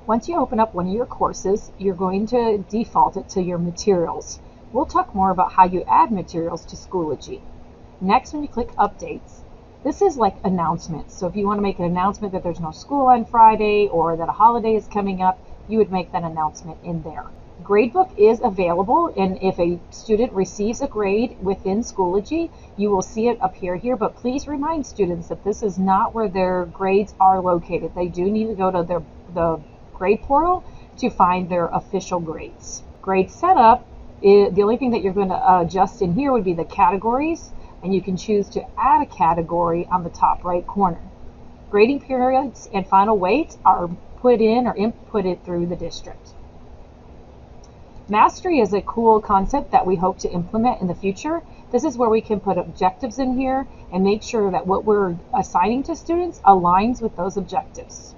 Once you open up one of your courses, you're going to default it to your materials. We'll talk more about how you add materials to Schoology. Next, when you click Updates, this is like announcements. So if you want to make an announcement that there's no school on Friday or that a holiday is coming up, you would make that announcement in there. Gradebook is available, and if a student receives a grade within Schoology, you will see it appear here, but please remind students that this is not where their grades are located. They do need to go to the grade portal to find their official grades. Grade setup, the only thing that you're going to adjust in here would be the categories, and you can choose to add a category on the top right corner. Grading periods and final weights are put in or inputted through the district. Mastery is a cool concept that we hope to implement in the future. This is where we can put objectives in here and make sure that what we're assigning to students aligns with those objectives.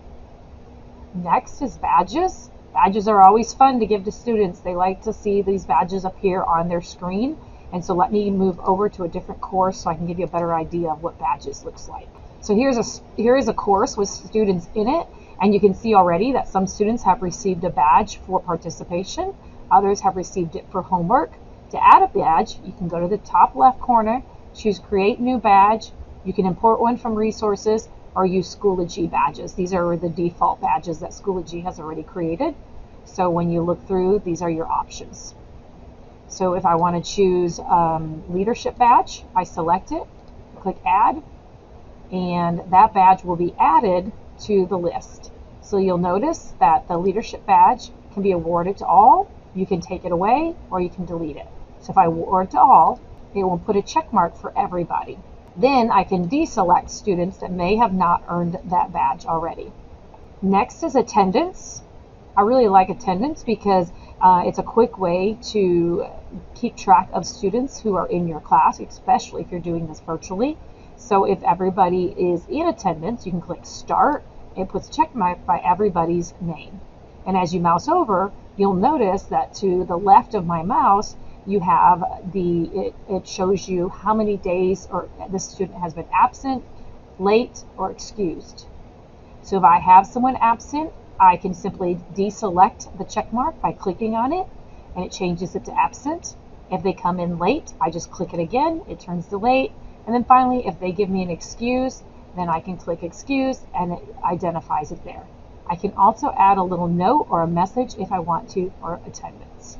Next is badges. Badges are always fun to give to students. They like to see these badges appear on their screen. And so let me move over to a different course so I can give you a better idea of what badges looks like. So here is a course with students in it, and you can see already that some students have received a badge for participation. Others have received it for homework. To add a badge, you can go to the top left corner, choose Create New Badge. You can import one from Resources or use Schoology badges. These are the default badges that Schoology has already created. So when you look through, these are your options. So if I want to choose Leadership Badge, I select it, click Add, and that badge will be added to the list. So you'll notice that the Leadership Badge can be awarded to all. You can take it away or you can delete it. So if I award to all, it will put a check mark for everybody. Then I can deselect students that may have not earned that badge already. Next is attendance. I really like attendance because it's a quick way to keep track of students who are in your class, especially if you're doing this virtually. So if everybody is in attendance, you can click Start. It puts a check mark by everybody's name. And as you mouse over, you'll notice that to the left of my mouse, you have it shows you how many days or the student has been absent, late, or excused. So if I have someone absent, I can simply deselect the check mark by clicking on it, and it changes it to absent. If they come in late, I just click it again, it turns to late. And then finally, if they give me an excuse, then I can click excuse and it identifies it there. I can also add a little note or a message if I want to for attendance.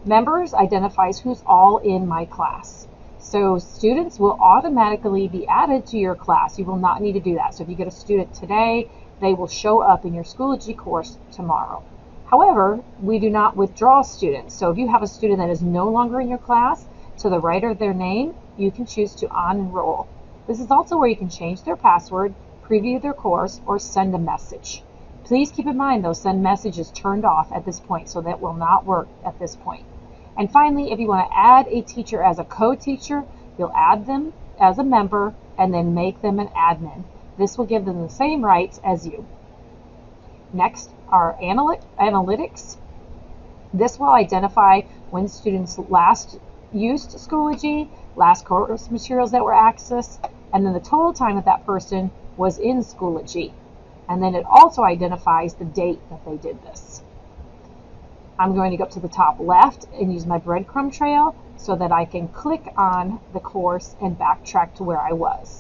Members identifies who's all in my class. So students will automatically be added to your class. You will not need to do that. So if you get a student today, they will show up in your Schoology course tomorrow. However, we do not withdraw students. So if you have a student that is no longer in your class, to the right of their name, you can choose to unenroll. This is also where you can change their password, preview their course, or send a message. Please keep in mind though, send message is turned off at this point, so that will not work at this point. And finally, if you want to add a teacher as a co-teacher, you'll add them as a member and then make them an admin. This will give them the same rights as you. Next are analytics. This will identify when students last used Schoology, last course materials that were accessed, and then the total time that that person was in Schoology. And then it also identifies the date that they did this. I'm going to go up to the top left and use my Breadcrumb Trail so that I can click on the course and backtrack to where I was.